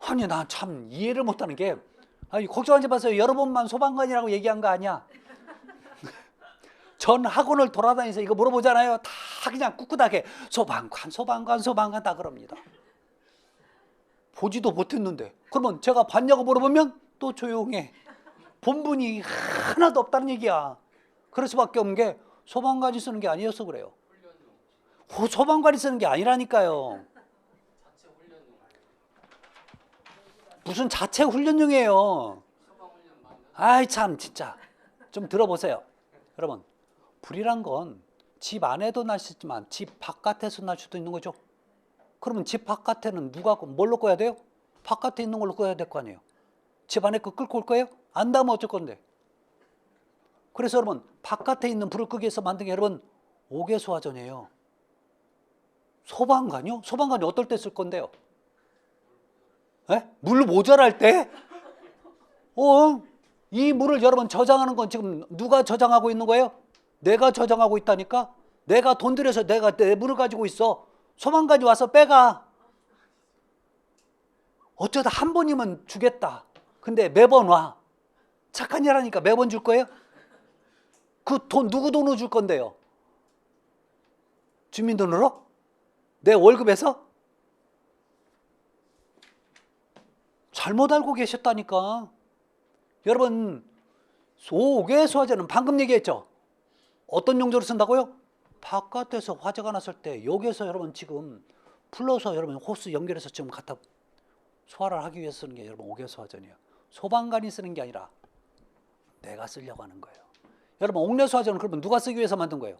아니, 나 참 이해를 못하는 게, 아니, 걱정하지 마세요. 여러분만 소방관이라고 얘기한 거 아니야. 전 학원을 돌아다니면서 이거 물어보잖아요. 다 그냥 꿋꿋하게 소방관 다 그럽니다. 보지도 못했는데. 그러면 제가 봤냐고 물어보면 또 조용해. 본분이 하나도 없다는 얘기야. 그럴 수밖에 없는 게 소방관이 쓰는 게 아니어서 그래요. 소방관이 쓰는 게 아니라니까요. 무슨 자체 훈련용이에요. 아이 참 진짜. 좀 들어보세요. 여러분, 불이란 건 집 안에도 날 수 있지만 집 바깥에서 날 수도 있는 거죠. 그러면 집 바깥에는 뭘로 꺼야 돼요? 바깥에 있는 걸로 꺼야 될 거 아니에요. 집 안에 거 끌고 올 거예요? 안 닿으면 어쩔 건데. 그래서 여러분, 바깥에 있는 불을 끄기 위해서 만든 게 여러분 5개소화전이에요. 소방관이요? 소방관이 어떨 때 쓸 건데요? 물 모자랄 때? 이 물을 여러분 저장하는 건 지금 누가 저장하고 있는 거예요? 내가 저장하고 있다니까? 내가 돈 들여서 내가 내 물을 가지고 있어. 소방관이 와서 빼가. 어쩌다 한 번이면 주겠다. 근데 매번 와. 착한 일하니까 매번 줄 거예요? 그 돈 누구 돈으로 줄 건데요? 주민돈으로? 내 월급에서? 잘못 알고 계셨다니까. 여러분, 5개소화전은 방금 얘기했죠? 어떤 용도로 쓴다고요? 바깥에서 화재가 났을 때 여기에서 여러분 지금 불러서 여러분 호스 연결해서 지금 갖다 소화를 하기 위해서 쓰는 게 여러분 5개소화전이에요. 소방관이 쓰는 게 아니라 내가 쓰려고 하는 거예요. 여러분, 옥내소화전은 그러면 누가 쓰기 위해서 만든 거예요?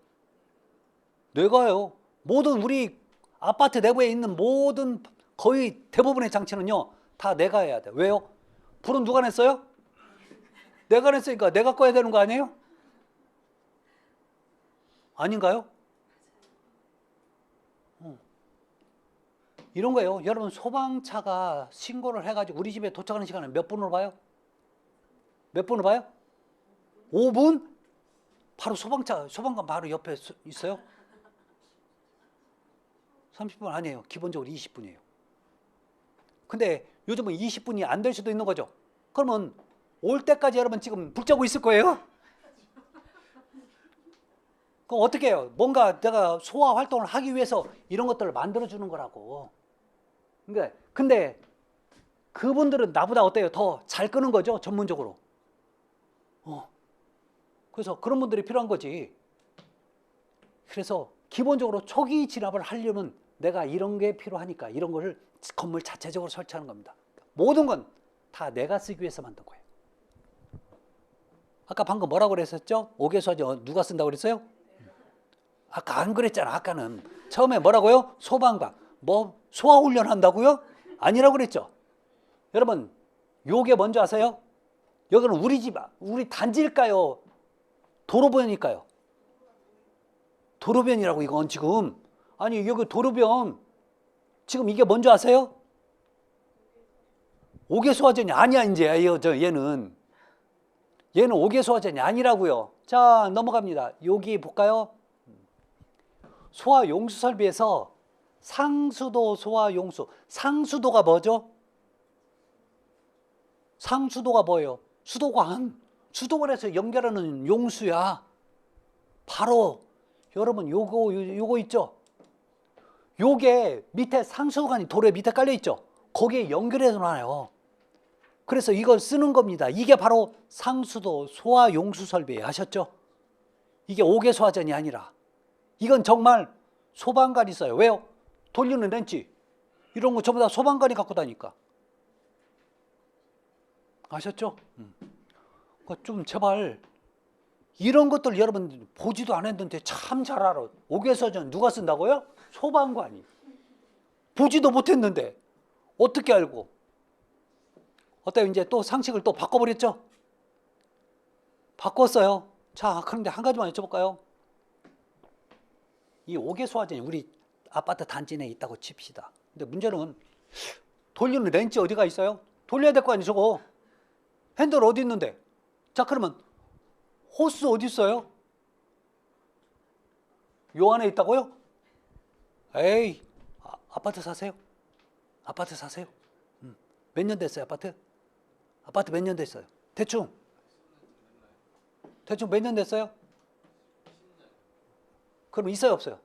내가요. 모든 우리 아파트 내부에 있는 모든 거의 대부분의 장치는요 다 내가 해야 돼. 왜요? 불은 누가 냈어요? 내가 냈으니까 내가 꺼야 되는 거 아니에요? 아닌가요? 이런 거예요. 여러분, 소방차가 신고를 해가지고 우리 집에 도착하는 시간을 몇 분으로 봐요? 몇 분으로 봐요? 5분? 바로 소방관 바로 옆에 있어요? 30분 아니에요. 기본적으로 20분이에요. 근데 요즘은 20분이 안 될 수도 있는 거죠. 그러면 올 때까지 여러분 지금 붙잡고 있을 거예요? 그럼 어떻게 해요? 뭔가 내가 소화 활동을 하기 위해서 이런 것들을 만들어주는 거라고. 근데 그분들은 나보다 어때요? 더 잘 끄는 거죠, 전문적으로. 그래서 그런 분들이 필요한 거지. 그래서 기본적으로 초기 진압을 하려면 내가 이런 게 필요하니까 이런 거를 건물 자체적으로 설치하는 겁니다. 모든 건 다 내가 쓰기 위해서 만든 거예요. 아까 방금 뭐라고 그랬었죠? 5개소화전 누가 쓴다고 그랬어요? 아까 안 그랬잖아. 아까는 처음에 뭐라고요? 소방관. 뭐 소화훈련 한다고요? 아니라고 그랬죠. 여러분, 요게 뭔지 아세요? 여기는 우리 집, 우리 단지일까요? 도로변일까요? 도로변이라고 이건 지금. 아니 여기 도로변 지금 이게 뭔지 아세요? 5개소화전이 아니야 이제 얘는 5개소화전이 아니라고요. 자, 넘어갑니다. 여기 볼까요? 소화용수 설비에서 상수도 소화용수. 상수도가 뭐죠? 상수도가 뭐예요? 수도관. 수도관에서 연결하는 용수야. 바로 여러분 요거 있죠? 요게 밑에 상수관이 도로에 밑에 깔려 있죠? 거기에 연결해서 놔요. 그래서 이걸 쓰는 겁니다. 이게 바로 상수도 소화용수 설비예요. 아셨죠? 이게 5개소화전이 아니라 이건 정말 소방관이 써요. 왜요? 돌리는 렌치 이런 거 전부 다 소방관이 갖고 다니까. 아셨죠? 그러니까 좀 제발 이런 것들 여러분 보지도 않았는데 참 잘 알아. 옥외서전 누가 쓴다고요? 소방관이. 보지도 못했는데 어떻게 알고? 어때요? 이제 또 상식을 또 바꿔버렸죠? 바꿨어요. 자, 그런데 한 가지만 여쭤볼까요? 이 옥외소화전이 우리 아파트 단지 내에 있다고 칩시다. 근데 문제는 돌리는 렌치 어디가 있어요? 돌려야 될 거 아니에요, 저거. 핸들 어디 있는데? 자, 그러면 호스 어디 있어요? 요 안에 있다고요? 에이, 아파트 사세요? 아파트 사세요? 몇 년 됐어요, 아파트? 아파트 몇 년 됐어요? 대충 몇 년 됐어요? 그럼 있어요, 없어요?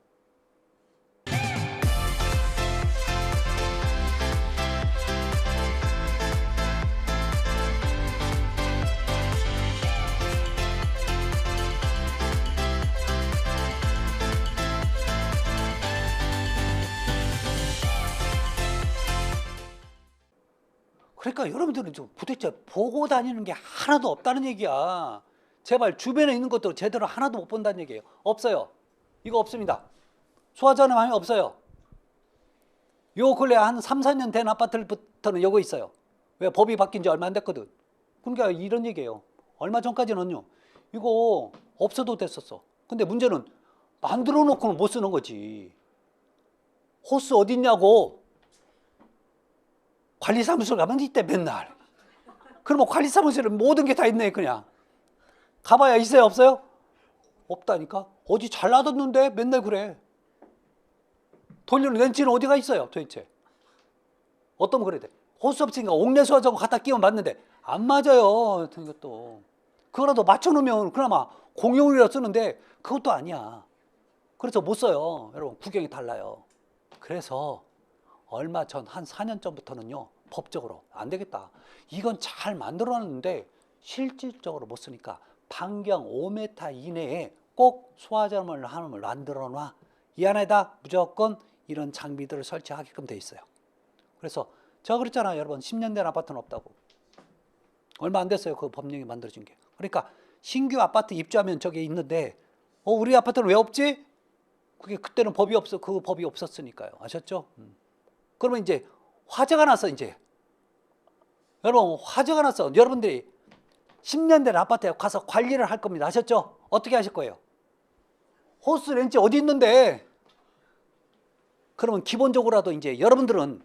그러니까 여러분들은 좀 도대체 보고 다니는 게 하나도 없다는 얘기야. 제발 주변에 있는 것도 제대로 하나도 못 본다는 얘기예요. 없어요. 이거 없습니다. 소화전화 방이 없어요. 요 근래 한 3, 4년 된 아파트부터는 요거 있어요. 왜? 법이 바뀐 지 얼마 안 됐거든. 그러니까 이런 얘기예요. 얼마 전까지는요. 이거 없어도 됐었어. 근데 문제는 만들어 놓고는 못 쓰는 거지. 호스 어디 있냐고. 관리사무소 가면 이때 맨날. 그러면 관리사무소에 모든 게 다 있네 그냥. 가봐야 있어요 없어요? 없다니까. 어디 잘 놔뒀는데 맨날 그래. 돌리는 렌치는 어디가 있어요 도대체. 어떤 거 그래야 돼. 호스 없으니까 옥내수화전 갖다 끼우면 맞는데 안 맞아요. 이것도. 그거라도 맞춰놓으면 그나마 공용이라 쓰는데 그것도 아니야. 그래서 못 써요. 여러분 구경이 달라요. 그래서 얼마 전 한 4년 전부터는요. 법적으로 안 되겠다. 이건 잘 만들어놨는데 실질적으로 못 쓰니까 반경 5m 이내에 꼭 소화전을 하나를 만들어놔. 이 안에다 무조건 이런 장비들을 설치하게끔 돼 있어요. 그래서 제가 그랬잖아요. 여러분 10년 된 아파트는 없다고. 얼마 안 됐어요. 그 법령이 만들어진 게. 그러니까 신규 아파트 입주하면 저게 있는데 우리 아파트는 왜 없지? 그게 그때는 법이 그 법이 없었으니까요. 아셨죠? 그러면 이제 화재가 나서 이제 여러분 화재가 나서 여러분들이 10년 된 아파트에 가서 관리를 할 겁니다. 아셨죠? 어떻게 하실 거예요? 호스 렌치 어디 있는데? 그러면 기본적으로라도 이제 여러분들은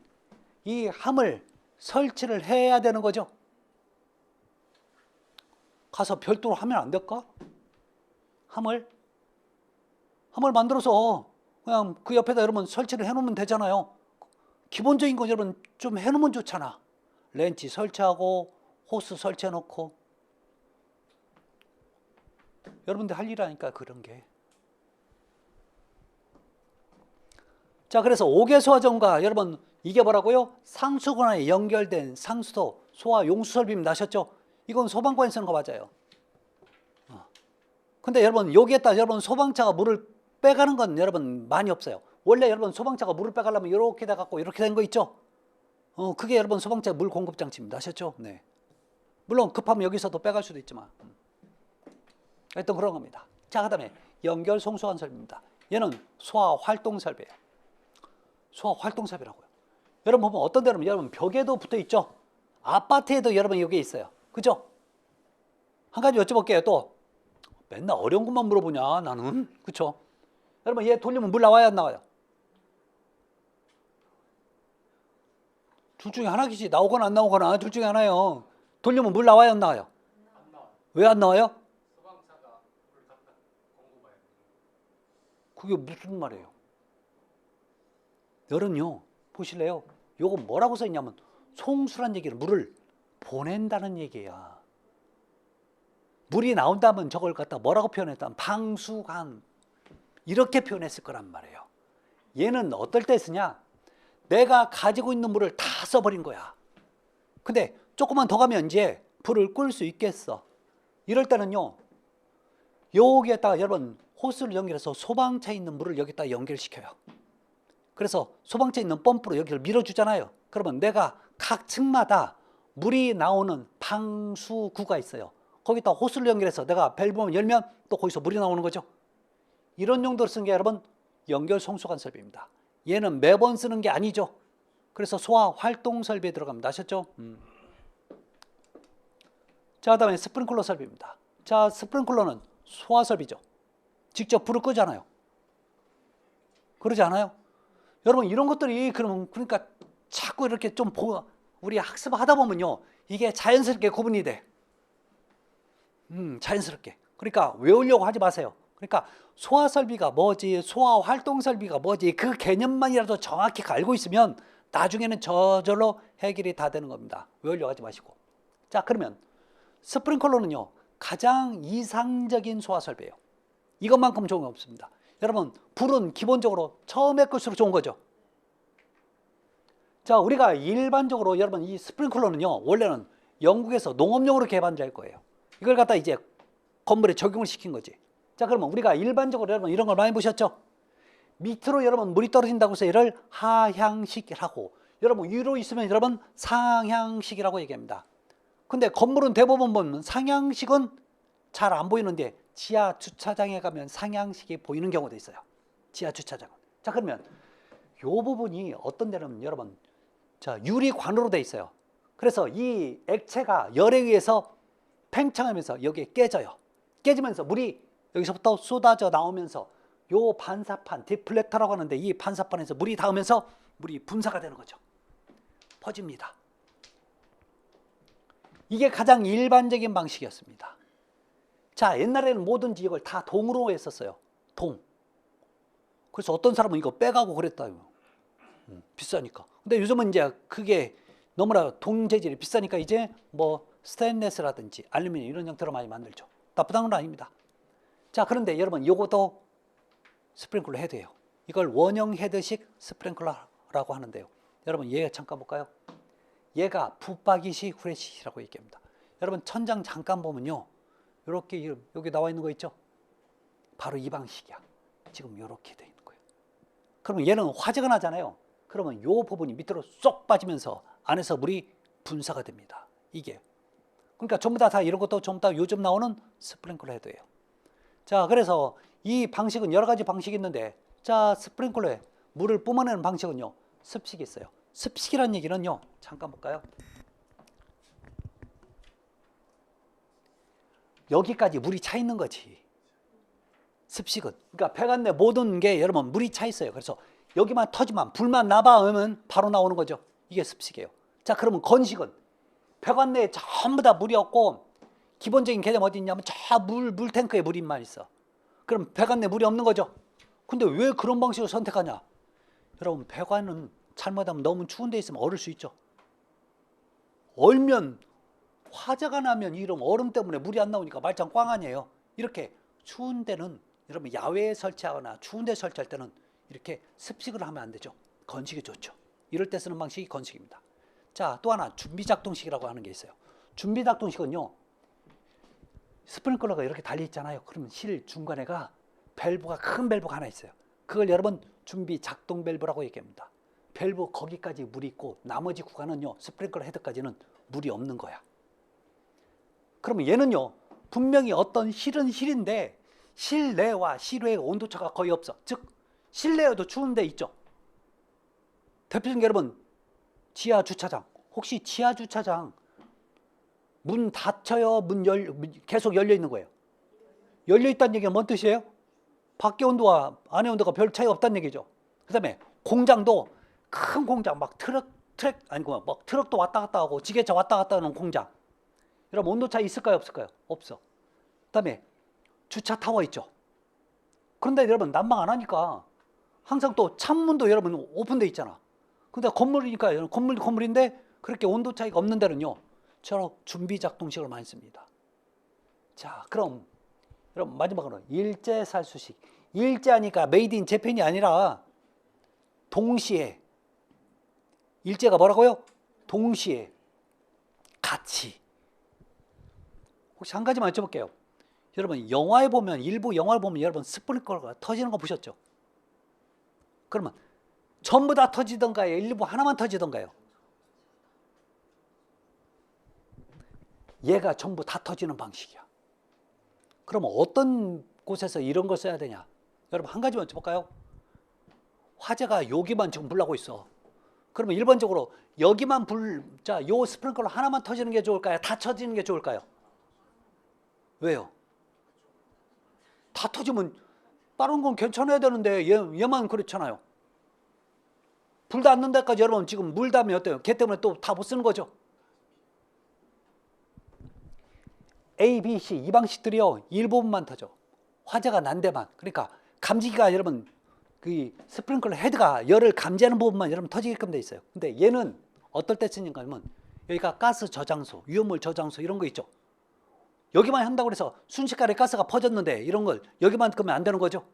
이 함을 설치를 해야 되는 거죠. 가서 별도로 하면 안 될까? 함을 만들어서 그냥 그 옆에다 여러분 설치를 해놓으면 되잖아요. 기본적인 거 여러분 좀 해놓으면 좋잖아. 렌치 설치하고 호스 설치해놓고. 여러분들 할 일이라니까 그런 게. 자, 그래서 옥외소화전과 여러분 이게 뭐라고요? 상수관에 연결된 상수도 소화 용수 설비입니다. 아셨죠? 이건 소방관이 쓰는 거 맞아요. 근데 여러분 여기에다 여러분 소방차가 물을 빼가는 건 여러분 많이 없어요. 원래 여러분 소방차가 물을 빼가려면 이렇게 돼 갖고 이렇게 된 거 있죠? 그게 여러분 소방차 물 공급 장치입니다. 아셨죠? 네. 물론 급하면 여기서도 빼갈 수도 있지만. 하여튼 그런 겁니다. 자, 그다음에 연결 송수관 설비입니다. 얘는 소화 활동 설비예요. 소화 활동 설비라고요. 여러분 보면 어떤 데는 여러분 벽에도 붙어 있죠? 아파트에도 여러분 여기 있어요. 그죠? 한 가지 여쭤볼게요. 또 맨날 어려운 것만 물어보냐 나는. 그쵸? 여러분 얘 돌리면 물 나와야 안 나와요? 둘 중에 하나겠지. 나오거나 안 나오거나 둘 중에 하나예요. 돌리면 물 나와야 안 나와요? 안 나와요. 왜 안 나와요? 소방차가 물을 갖다 공급해야 돼요. 그게 무슨 말이에요? 여러분요 보실래요? 요거 뭐라고 써 있냐면 송수란 얘기는 물을 보낸다는 얘기야. 물이 나온다면 저걸 갖다 뭐라고 표현했다면 방수관 이렇게 표현했을 거란 말이에요. 얘는 어떨 때 쓰냐? 내가 가지고 있는 물을 다 써버린 거야. 근데 조금만 더 가면 이제 불을 끌 수 있겠어. 이럴 때는요 여기에다가 여러분 호스를 연결해서 소방차에 있는 물을 여기다 연결시켜요. 그래서 소방차 있는 펌프로 여기를 밀어주잖아요. 그러면 내가 각 층마다 물이 나오는 방수구가 있어요. 거기다 호스를 연결해서 내가 밸브만 열면 또 거기서 물이 나오는 거죠. 이런 용도로 쓰는 게 여러분 연결 송수관 설비입니다. 얘는 매번 쓰는 게 아니죠. 그래서 소화 활동 설비에 들어갑니다. 아셨죠? 자, 그다음에 스프링클러 설비입니다. 자, 스프링클러는 소화 설비죠. 직접 불을 끄잖아요. 그러지 않아요? 여러분 이런 것들이 그러니까 자꾸 이렇게 좀 우리 학습하다 보면요, 이게 자연스럽게 구분이 돼. 자연스럽게. 그러니까 외우려고 하지 마세요. 그러니까 소화 설비가 뭐지, 소화 활동 설비가 뭐지, 그 개념만이라도 정확히 알고 있으면 나중에는 저절로 해결이 다 되는 겁니다. 외우려고 하지 마시고. 자, 그러면 스프링클러는요 가장 이상적인 소화 설비예요. 이것만큼 좋은 거 없습니다. 여러분 불은 기본적으로 처음에 끌수록 좋은 거죠. 자, 우리가 일반적으로 여러분 이 스프링클러는요 원래는 영국에서 농업용으로 개발될 거예요. 이걸 갖다 이제 건물에 적용을 시킨 거지. 자, 그러면 우리가 일반적으로 여러분 이런 걸 많이 보셨죠? 밑으로 여러분 물이 떨어진다고 해서 얘를 하향식이라고, 여러분 위로 있으면 여러분 상향식이라고 얘기합니다. 근데 건물은 대부분 보면 상향식은 잘 안 보이는데 지하 주차장에 가면 상향식이 보이는 경우도 있어요. 지하 주차장은. 자, 그러면 이 부분이 어떤 데는 여러분 자 유리관으로 돼 있어요. 그래서 이 액체가 열에 의해서 팽창하면서 여기에 깨져요. 깨지면서 물이 여기서부터 쏟아져 나오면서 요 반사판, 디플렉터라고 하는데 이 반사판에서 물이 닿으면서 물이 분사가 되는 거죠. 퍼집니다. 이게 가장 일반적인 방식이었습니다. 자, 옛날에는 뭐든지 이걸 다 동으로 했었어요. 동. 그래서 어떤 사람은 이거 빼가고 그랬다요. 비싸니까. 근데 요즘은 이제 그게 너무나 동 재질이 비싸니까 이제 뭐 스테인레스라든지 알루미늄 이런 형태로 많이 만들죠. 나쁘다는 건 아닙니다. 자, 그런데 여러분 이것도 스프링클러 헤드예요. 이걸 원형 헤드식 스프링클러라고 하는데요. 여러분 얘 잠깐 볼까요? 얘가 붙박이식 후레식이라고 얘기합니다. 여러분 천장 잠깐 보면요, 이렇게 여기 나와 있는 거 있죠? 바로 이 방식이야. 지금 이렇게 돼 있는 거예요. 그러면 얘는 화재가 나잖아요. 그러면 이 부분이 밑으로 쏙 빠지면서 안에서 물이 분사가 됩니다. 이게. 그러니까 전부 다 이런 것도 전부 다 요즘 나오는 스프링클러 헤드예요. 자, 그래서 이 방식은 여러 가지 방식이 있는데, 자, 스프링클러에 물을 뿜어내는 방식은요, 습식이 있어요. 습식이라는 얘기는요, 잠깐 볼까요? 여기까지 물이 차 있는 거지. 습식은. 그러니까 배관 내 모든 게 여러분 물이 차 있어요. 그래서 여기만 터지만 불만 나봐 하면 바로 나오는 거죠. 이게 습식이에요. 자, 그러면 건식은 배관 내에 전부 다 물이 없고 기본적인 개념 어디 있냐면 저 물탱크에 물이만 있어. 그럼 배관 내 물이 없는 거죠. 근데 왜 그런 방식을 선택하냐? 여러분 배관은 잘못하면 너무 추운 데 있으면 얼을 수 있죠. 얼면 화재가 나면 이런 얼음 때문에 물이 안 나오니까 말짱 꽝 아니에요. 이렇게 추운 데는 여러분 야외에 설치하거나 추운 데 설치할 때는 이렇게 습식을 하면 안 되죠. 건식이 좋죠. 이럴 때 쓰는 방식이 건식입니다. 자, 또 하나 준비작동식이라고 하는 게 있어요. 준비작동식은요, 스프링클러가 이렇게 달려 있잖아요. 그러면 실 중간에가 밸브가 큰 밸브가 하나 있어요. 그걸 여러분 준비작동 밸브라고 얘기합니다. 밸브 거기까지 물이 있고 나머지 구간은요, 스프링클러 헤드까지는 물이 없는 거야. 그러면 얘는요, 분명히 어떤 실은 실인데 실내와 실외의 온도차가 거의 없어. 즉 실내에도 추운 데 있죠. 대표적인 게 여러분 지하 주차장. 혹시 지하 주차장 문 닫혀요? 계속 열려 있는 거예요? 열려 있다는 얘기는 뭔 뜻이에요? 밖의 온도와 안의 온도가 별 차이 없다는 얘기죠. 그 다음에 공장도 큰 공장, 막 트럭도 왔다 갔다 하고 지게차 왔다 갔다 하는 공장. 여러분 온도 차이 있을까요? 없을까요? 없어. 그 다음에 주차 타워 있죠. 그런데 여러분 난방 안 하니까 항상 또 창문도 여러분 오픈돼 있잖아. 근데 건물이니까 건물인데 그렇게 온도 차이가 없는 데는요, 저런 준비작동식을 많이 씁니다. 자, 그럼 여러분 마지막으로 일제살수식. 일제하니까 메이드 인 재팬이 아니라 동시에. 일제가 뭐라고요? 동시에, 같이. 혹시 한 가지만 여쭤볼게요. 여러분 영화에 보면, 일부 영화를 보면 여러분 스프링클러가 터지는 거 보셨죠? 그러면 전부 다 터지던가요? 일부 하나만 터지던가요? 얘가 전부 다 터지는 방식이야. 그러면 어떤 곳에서 이런 걸 써야 되냐? 여러분 한 가지만 해볼까요? 화재가 여기만 지금 불나고 있어. 그러면 일반적으로 여기만 자, 요 스프링클러 하나만 터지는 게 좋을까요? 다 터지는 게 좋을까요? 왜요? 다 터지면 다른 건 괜찮아야 되는데 얘만 그렇잖아요. 불 닿는 데까지 여러분 지금 물 닿으면 어때요? 걔 때문에 또 다 못 쓰는 거죠. A, B, C 이 방식들이요 일부분만 터져. 화재가 난 데만. 그러니까 감지기가 여러분 그 스프링클러 헤드가 열을 감지하는 부분만 여러분 터지게끔 돼 있어요. 근데 얘는 어떨 때 쓰는가 하면 여기가 가스 저장소, 위험물 저장소 이런 거 있죠. 여기만 한다고 해서 순식간에 가스가 퍼졌는데 이런 걸 여기만 끄면 안 되는 거죠.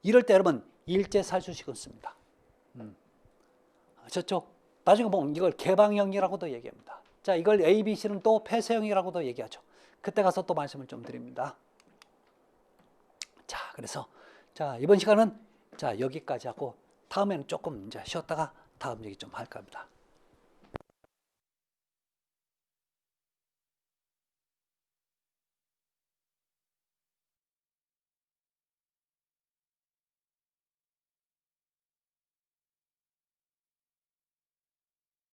이럴 때 여러분 일제살수식은 씁니다. 아셨죠? 나중에 보면 이걸 개방형이라고도 얘기합니다. 자, 이걸 A, B, C는 또 폐쇄형이라고도 얘기하죠. 그때 가서 또 말씀을 좀 드립니다. 자, 그래서 자 이번 시간은 자 여기까지 하고 다음에는 조금 이제 쉬었다가 다음 얘기 좀 할 겁니다.